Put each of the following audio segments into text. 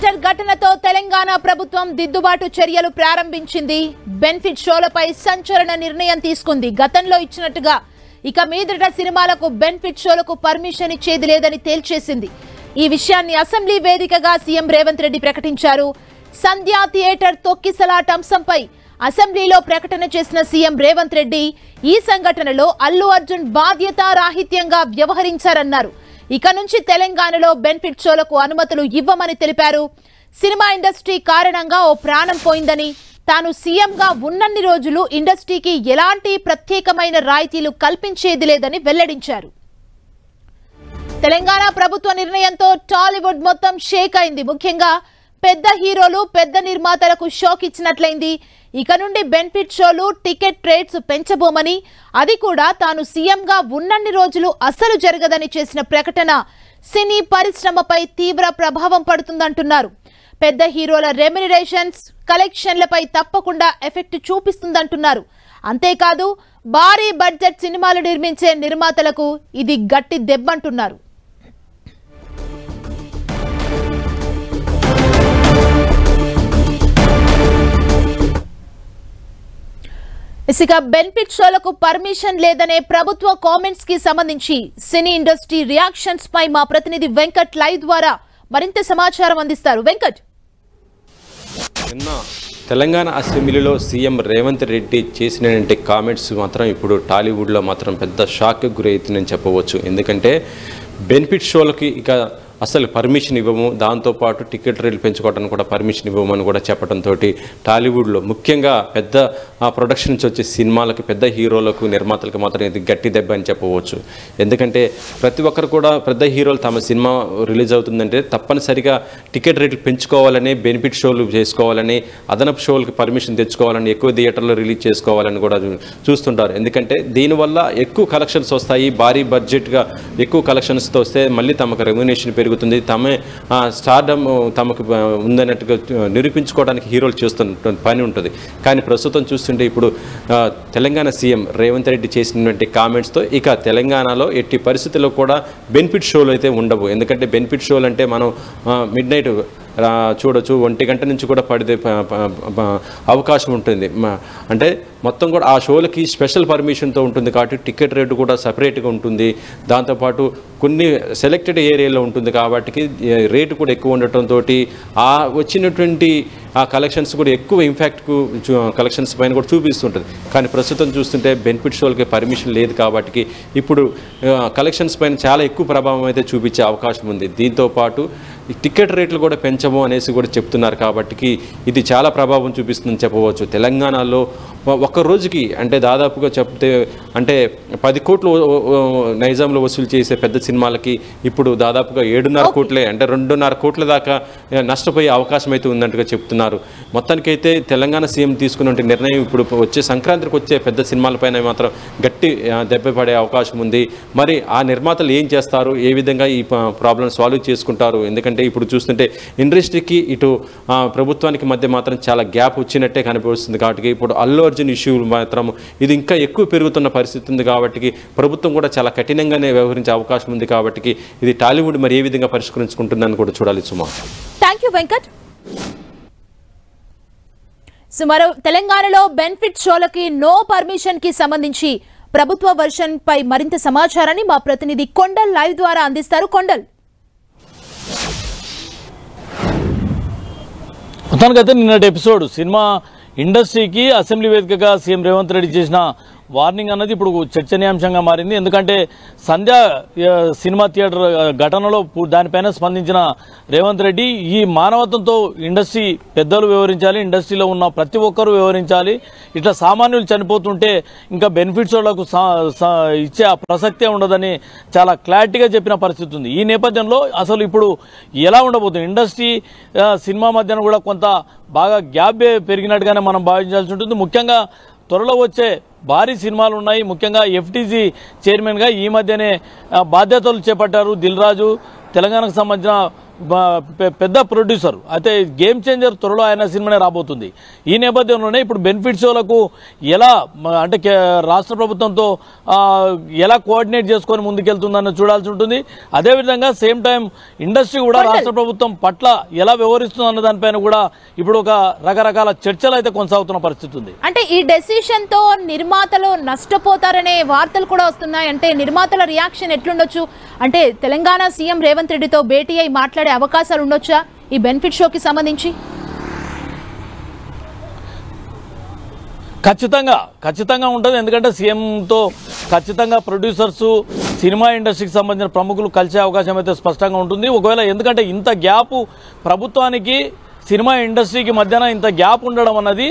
Theatre ఘటనతో తెలంగాణ ప్రభుత్వం దిద్దుబాటు చర్యలు ప్రారంభించింది. బెనిఫిట్ షోలపై సంచలన నిర్ణయం తీసుకుంది. గతంలో ఇచ్చినట్టుగా ఇక మీదట సినిమాలకు బెనిఫిట్ షోలకు పర్మిషన్ ఇచ్చేది లేదని తేల్చేసింది. ఈ విషయాన్ని అసెంబ్లీ వేదికగా సీఎం రేవంత్ రెడ్డి ప్రకటించారు. సంధ్యా థియేటర్ తొక్కిసలాట అంశంపై అసెంబ్లీలో ప్రకటన చేసిన సీఎం రేవంత్ రెడ్డి ఈ సంఘటనలో అల్లు అర్జున్ బాధ్యతారాహిత్యంగా వ్యవహరించారన్నారు. ఇక నుంచి తెలంగాణలో బెనిఫిట్ షోలకు అనుమతులు ఇవ్వమని తెలిపారు. సినిమా ఇండస్ట్రీ కారణంగా ఓ ప్రాణం పోయిందని, తాను సీఎంగా ఉన్నన్ని రోజులు ఇండస్ట్రీకి ఎలాంటి ప్రత్యేకమైన రాయితీలు కల్పించేది లేదని వెల్లడించారు. తెలంగాణ ప్రభుత్వ నిర్ణయంతో టాలీవుడ్ మొత్తం షేక్ అయింది. ముఖ్యంగా పెద్ద హీరోలు, పెద్ద నిర్మాతలకు షాక్ ఇచ్చినట్లయింది. ఇక నుండి బెనిఫిట్ షోలు, టికెట్ రేట్స్ పెంచబోమని, అది కూడా తాను సీఎంగా ఉన్నన్ని రోజులు అసలు జరగదని చేసిన ప్రకటన సినీ పరిశ్రమపై తీవ్ర ప్రభావం పడుతుందంటున్నారు. పెద్ద హీరోల రెమ్యునరేషన్స్, కలెక్షన్లపై తప్పకుండా ఎఫెక్ట్ చూపిస్తుందంటున్నారు. అంతేకాదు భారీ బడ్జెట్ సినిమాలు నిర్మించే నిర్మాతలకు ఇది గట్టి దెబ్బంటున్నారు. ఇక బెనిఫిట్ షోలకు పర్మిషన్ లేదనే ప్రభుత్వ కామెంట్స్ కి సంబంధించి సినీ ఇండస్ట్రీ రియాక్షన్స్ పై మా ప్రతినిధి వెంకట్ లైవ్ ద్వారా మరింత సమాచారం అందిస్తారు. వెంకట్, నిన్న తెలంగాణ అసెంబ్లీలో సీఎం రేవంత్ రెడ్డి చేసినటువంటి కామెంట్స్ మాత్రం ఇప్పుడు టాలీవుడ్లో మాత్రం పెద్ద షాక్కి గురవుతుందని చెప్పవచ్చు. ఎందుకంటే బెనిఫిట్ షోలకి ఇక అసలు పర్మిషన్ ఇవ్వము, దాంతోపాటు టికెట్ రేట్లు పెంచుకోవడానికి కూడా పర్మిషన్ ఇవ్వమని కూడా చెప్పడంతో టాలీవుడ్లో ముఖ్యంగా పెద్ద ప్రొడక్షన్ నుంచి వచ్చే సినిమాలకు, పెద్ద హీరోలకు, నిర్మాతలకు మాత్రం ఇది గట్టి దెబ్బ అని చెప్పవచ్చు. ఎందుకంటే ప్రతి ఒక్కరు కూడా పెద్ద హీరోలు తమ సినిమా రిలీజ్ అవుతుందంటే తప్పనిసరిగా టికెట్ రేట్లు పెంచుకోవాలని, బెనిఫిట్ షోలు చేసుకోవాలని, అదనపు షోలకు పర్మిషన్ తెచ్చుకోవాలని, ఎక్కువ థియేటర్లో రిలీజ్ చేసుకోవాలని కూడా చూస్తుంటారు. ఎందుకంటే దీనివల్ల ఎక్కువ కలెక్షన్స్ వస్తాయి. భారీ బడ్జెట్గా ఎక్కువ కలెక్షన్స్తో వస్తే మళ్ళీ తమకు రెమ్యునరేషన్ పెరుగుతుంది. తమే స్టార్డమ్ తమకు ఉందన్నట్టుగా నిరూపించుకోవడానికి హీరోలు చేస్తున్న పని ఉంటుంది. కానీ ప్రస్తుతం చూస్తుంటే ఇప్పుడు తెలంగాణ సీఎం రేవంత్ రెడ్డి చేసినటువంటి కామెంట్స్తో ఇక తెలంగాణలో ఎట్టి పరిస్థితుల్లో కూడా బెనిఫిట్ షోలు అయితే ఉండవు. ఎందుకంటే బెనిఫిట్ షోలు అంటే మనం మిడ్ నైట్ చూడొచ్చు, 1 గంట నుంచి కూడా పడితే అవకాశం ఉంటుంది. అంటే మొత్తం కూడా ఆ షోలకి స్పెషల్ పర్మిషన్తో ఉంటుంది కాబట్టి టికెట్ రేటు కూడా సపరేట్గా ఉంటుంది. దాంతోపాటు కొన్ని సెలెక్టెడ్ ఏరియాలో ఉంటుంది కాబట్టి రేటు కూడా ఎక్కువ ఉండటంతో ఆ వచ్చినటువంటి ఆ కలెక్షన్స్ కూడా ఎక్కువ ఇంపాక్ట్కు కలెక్షన్స్ పైన కూడా చూపిస్తుంటుంది. కానీ ప్రస్తుతం చూస్తుంటే బెనిఫిట్ షోలకి పర్మిషన్ లేదు కాబట్టి ఇప్పుడు కలెక్షన్స్ పైన చాలా ఎక్కువ ప్రభావం అయితే చూపించే అవకాశం ఉంది. దీంతోపాటు టికెట్ రేట్లు కూడా పెంచము అనేసి కూడా చెప్తున్నారు కాబట్టి ఇది చాలా ప్రభావం చూపిస్తుందని చెప్పవచ్చు. తెలంగాణలో ఒక్క రోజుకి అంటే దాదాపుగా చెప్తే అంటే 10 కోట్లు నైజాంలో వసూలు చేసే పెద్ద సినిమాలకి ఇప్పుడు దాదాపుగా 7.5 కోట్లే, అంటే 2.5 కోట్ల దాకా నష్టపోయే అవకాశం అయితే ఉందంటగా చెప్తున్నారు. మొత్తానికైతే తెలంగాణ సీఎం తీసుకున్న నిర్ణయం ఇప్పుడు వచ్చే సంక్రాంతికి వచ్చే పెద్ద సినిమాలపైన మాత్రం గట్టి దెబ్బ పడే అవకాశం ఉంది. మరి ఆ నిర్మాతలు ఏం చేస్తారు, ఏ విధంగా ఈ ప్రాబ్లం సాల్వ్ చేసుకుంటారు? ఎందుకంటే ఇప్పుడు చూస్తుంటే ఇండస్ట్రీకి ఇటు ప్రభుత్వానికి మధ్య మాత్రం చాలా గ్యాప్ వచ్చినట్టే కనిపిస్తుంది. కాబట్టి ఇప్పుడు అల్లు అర్జున్ ఇష్యూ మాత్రం ఇది ఇంకా ఎక్కువ పెరుగుతున్న పరిస్థితి ఉంది. కాబట్టి ప్రభుత్వం కూడా చాలా కఠినంగానే వ్యవహరించే అవకాశం ఉంది. కాబట్టి ఇది టాలీవుడ్ మరి ఏ విధంగా పరిష్కరించుకుంటుందని కూడా చూడాలి. సుమా, థ్యాంక్ యూ వెంకట్. మరో తెలంగాణలో బెనిఫిట్ షోలకి నో పర్మిషన్ కి సంబంధించి ప్రభుత్వ వర్షన్ పై మరింత సమాచారాన్ని మా ప్రతినిధి కొండల్ లైవ్ ద్వారా అందిస్తారు. కొండల్, మొత్తానికైతే నిన్నటి ఎపిసోడ్ సినిమా ఇండస్ట్రీకి అసెంబ్లీ వేదికగా సీఎం రేవంత్ రెడ్డి చేసిన వార్నింగ్ అన్నది ఇప్పుడు చర్చనీయాంశంగా మారింది. ఎందుకంటే సంధ్యా సినిమా థియేటర్ ఘటనలో దానిపైన స్పందించిన రేవంత్ రెడ్డి ఈ మానవత్వంతో ఇండస్ట్రీ పెద్దలు వ్యవహరించాలి, ఇండస్ట్రీలో ఉన్న ప్రతి ఒక్కరూ వ్యవహరించాలి, ఇట్లా సామాన్యులు చనిపోతుంటే ఇంకా బెనిఫిట్స్ వాళ్లకు ఇచ్చే ప్రసక్తే ఉండదని చాలా క్లారిటీగా చెప్పిన పరిస్థితి ఉంది. ఈ నేపథ్యంలో అసలు ఇప్పుడు ఎలా ఉండబోతుంది ఇండస్ట్రీ సినిమా మధ్యన కూడా కొంత బాగా గ్యాప్ పెరిగినట్టుగానే మనం భావించాల్సి ఉంటుంది. ముఖ్యంగా త్వరలో వచ్చే భారీ సినిమాలు ఉన్నాయి. ముఖ్యంగా ఎఫ్టీజీ చైర్మన్గా ఈ మధ్యనే బాధ్యతలు చేపట్టారు దిల్ రాజు. తెలంగాణకు సంబంధించిన పెద్ద ప్రొడ్యూసర్. అయితే గేమ్ చేంజర్ త్వరలో ఆయన సినిమానే రాబోతుంది. ఈ నేపథ్యంలోనే ఇప్పుడు బెనిఫిట్ షోలకు ఎలా అంటే రాష్ట్ర ప్రభుత్వంతో ఎలా కోఆర్డినేట్ చేసుకొని ముందుకెళ్తుందన్న చూడాల్సి ఉంటుంది. అదేవిధంగా సేమ్ టైం ఇండస్ట్రీ కూడా రాష్ట్ర ప్రభుత్వం పట్ల ఎలా వ్యవహరిస్తుంది అన్న దానిపైన కూడా ఇప్పుడు ఒక రకరకాల చర్చలు అయితే కొనసాగుతున్న పరిస్థితి ఉంది. అంటే ఈ డెసిషన్ తో నిర్మాతలు నష్టపోతారనే వార్తలు కూడా వస్తున్నాయి. అంటే నిర్మాతల రియాక్షన్ ఎట్లుండొచ్చు? అంటే తెలంగాణ సీఎం రేవంత్ రెడ్డితో భేటీ అయి మాట్లాడే అవకాశాలు ఉండొచ్చా ఈ బెనిఫిట్ షోకి సంబంధించి? ఖచ్చితంగా ఉంటుంది. ఎందుకంటే సీఎంతో ఖచ్చితంగా ప్రొడ్యూసర్స్, సినిమా ఇండస్ట్రీకి సంబంధించిన ప్రముఖులు కలిసే అవకాశం అయితే స్పష్టంగా ఉంటుంది. ఒకవేళ ఎందుకంటే ఇంత గ్యాప్ ప్రభుత్వానికి సినిమా ఇండస్ట్రీకి మధ్యన ఇంత గ్యాప్ ఉండడం అన్నది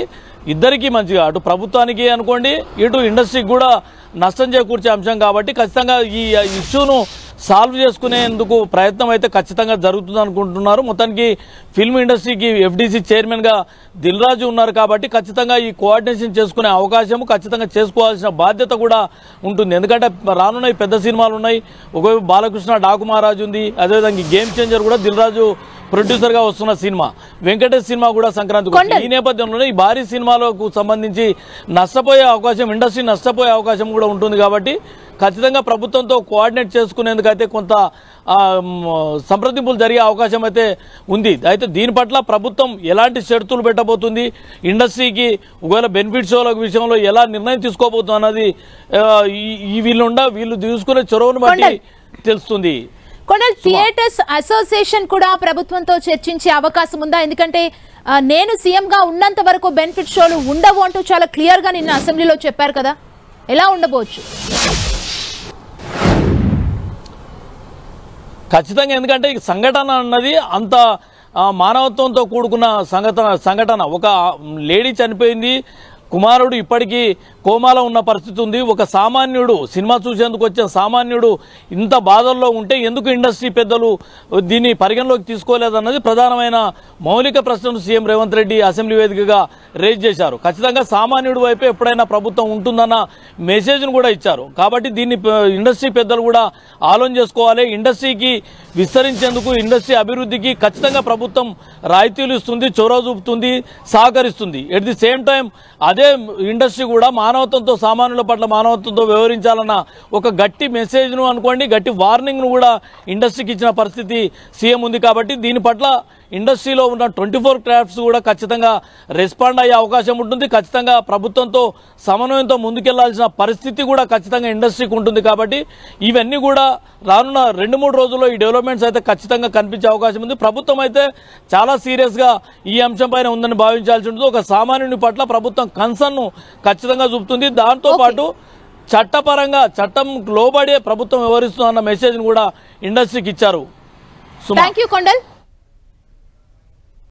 ఇద్దరికీ మంచిగా, అటు ప్రభుత్వానికి అనుకోండి, ఇటు ఇండస్ట్రీకి కూడా నష్టం చేకూర్చే అంశం. కాబట్టి ఖచ్చితంగా ఈ ఇష్యూను సాల్వ్ చేసుకునేందుకు ప్రయత్నం అయితే ఖచ్చితంగా జరుగుతుంది అనుకుంటున్నారు. మొత్తానికి ఫిల్మ్ ఇండస్ట్రీకి ఎఫ్డీసీ చైర్మన్గా దిల్ రాజు ఉన్నారు కాబట్టి ఖచ్చితంగా ఈ కోఆర్డినేషన్ చేసుకునే అవకాశం, ఖచ్చితంగా చేసుకోవాల్సిన బాధ్యత కూడా ఉంటుంది. ఎందుకంటే రానున్న పెద్ద సినిమాలు ఉన్నాయి. ఒకవైపు బాలకృష్ణ డాకు మహారాజు ఉంది, అదేవిధంగా గేమ్ చేంజర్ కూడా దిల్ రాజు ప్రొడ్యూసర్ గా వస్తున్న సినిమా, వెంకటేష్ సినిమా కూడా సంక్రాంతికి. ఈ నేపథ్యంలోనే ఈ భారీ సినిమాలకు సంబంధించి నష్టపోయే అవకాశం, ఇండస్ట్రీ నష్టపోయే అవకాశం కూడా ఉంటుంది. కాబట్టి ఖచ్చితంగా ప్రభుత్వంతో కోఆర్డినేట్ చేసుకునేందుకైతే కొంత సంప్రదింపులు జరిగే అవకాశం అయితే ఉంది. అయితే దీని పట్ల ప్రభుత్వం ఎలాంటి షరతులు పెట్టబోతుంది, ఇండస్ట్రీకి ఒకవేళ బెనిఫిట్ షోల విషయంలో ఎలా నిర్ణయం తీసుకోబోతుంది అన్నది వీళ్ళు తీసుకునే చొరవను బట్టి తెలుస్తుంది. కొండల్ థియేటర్స్ అసోసియేషన్ కూడా ప్రభుత్వంతో చర్చించే అవకాశం ఉందా? ఎందుకంటే నేను సీఎం గా ఉన్నంత వరకు బెనిఫిట్ షోలు ఉండవు అంటూ చాలా క్లియర్ గా నిన్న అసెంబ్లీలో చెప్పారు కదా, ఎలా ఉండబోచ్చు? ఖచ్చితంగా, ఎందుకంటే ఈ సంఘటన అన్నది అంత మానవత్వంతో కూడుకున్న సంఘటన. ఒక లేడీ చనిపోయింది, కుమారుడు ఇప్పటికీ కోమాలో ఉన్న పరిస్థితి ఉంది. ఒక సామాన్యుడు, సినిమా చూసేందుకు వచ్చిన సామాన్యుడు ఇంత బాధల్లో ఉంటే ఎందుకు ఇండస్ట్రీ పెద్దలు దీన్ని పరిగణలోకి తీసుకోలేదన్నది ప్రధానమైన మౌలిక ప్రశ్నను సీఎం రేవంత్ రెడ్డి అసెంబ్లీ వేదికగా రేజ్ చేశారు. ఖచ్చితంగా సామాన్యుడు వైపే ఎప్పుడైనా ప్రభుత్వం ఉంటుందన్న మెసేజ్ను కూడా ఇచ్చారు. కాబట్టి దీన్ని ఇండస్ట్రీ పెద్దలు కూడా ఆలోచన చేసుకోవాలి. ఇండస్ట్రీకి విస్తరించేందుకు, ఇండస్ట్రీ అభివృద్ధికి ఖచ్చితంగా ప్రభుత్వం రాయితీలు ఇస్తుంది, చొరవ చూపుతుంది, సహకరిస్తుంది. ఎట్ ది సేమ్ టైం అదే ఇండస్ట్రీ కూడా మానవత్వంతో, సామాన్యుల పట్ల మానవత్వంతో వ్యవహరించాలన్న ఒక గట్టి మెసేజ్ను అనుకోండి, గట్టి వార్నింగ్ను కూడా ఇండస్ట్రీకి ఇచ్చిన పరిస్థితి సీఎం ఉంది. కాబట్టి దీని పట్ల ఇండస్ట్రీలో ఉన్న 24 క్రాఫ్ట్స్ కూడా ఖచ్చితంగా రెస్పాండ్ అయ్యే అవకాశం ఉంటుంది. ఖచ్చితంగా ప్రభుత్వంతో సమన్వయంతో ముందుకెళ్లాల్సిన పరిస్థితి కూడా ఖచ్చితంగా ఇండస్ట్రీకి ఉంటుంది. కాబట్టి ఇవన్నీ కూడా రానున్న 2-3 రోజుల్లో ఈ డెవలప్మెంట్స్ అయితే ఖచ్చితంగా కనిపించే అవకాశం ఉంది. ప్రభుత్వం అయితే చాలా సీరియస్గా ఈ అంశం పైన ఉందని భావించాల్సి ఉంటుంది. ఒక సామాన్యుని పట్ల ప్రభుత్వం కన్సర్న్ ఖచ్చితంగా చూపుతుంది. దాంతోపాటు చట్టపరంగా చట్టం లోబడే ప్రభుత్వం వ్యవహరిస్తుందన్న మెసేజ్ను కూడా ఇండస్ట్రీకి ఇచ్చారు. థాంక్యూ కొండల్.